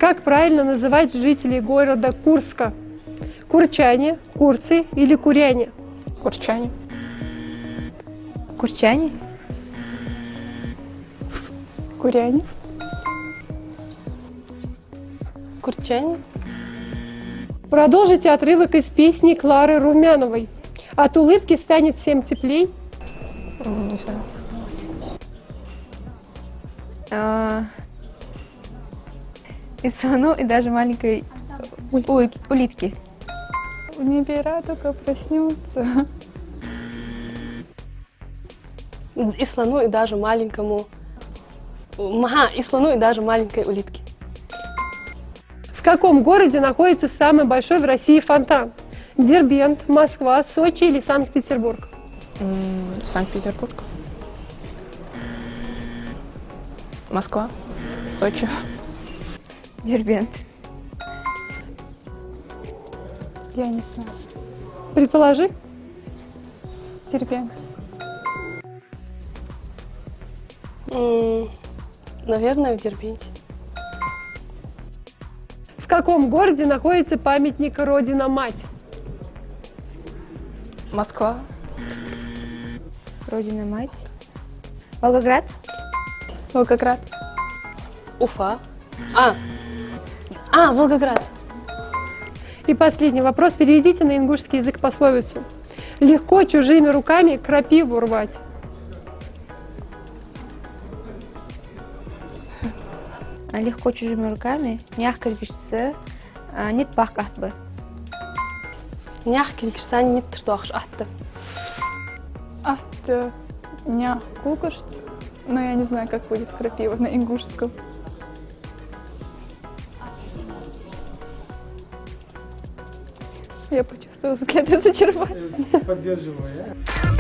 Как правильно называть жителей города Курска? Курчане, курцы или куряне? Курчане. Курчане? Куряне. Курчане. Продолжите отрывок из песни Клары Румяновой. От улыбки станет всем теплей. Не знаю. И слону, и даже маленькой улитки. Не пора, только проснется. И слону, и даже маленькому... и слону, и даже маленькой улитке. В каком городе находится самый большой в России фонтан? Дербент, Москва, Сочи или Санкт-Петербург? Санкт-Петербург. Москва. Сочи. Дербент. Я не знаю. Предположи. Дербент. Наверное, в Дербенте. В каком городе находится памятник Родина-Мать? Москва. Родина-мать. Волгоград. Волгоград. Уфа. Волгоград. И последний вопрос. Переведите на ингушский язык пословицу. Легко чужими руками крапиву рвать. Легко чужими руками, мягко киргизсе, нет пахкахбы. Нях килгирсан нет тыртуахш атты. Ахты. Нях кукушт. Но я не знаю, как будет крапива на ингушском. Я почувствовала взгляд разочарования. Поддерживаю, я.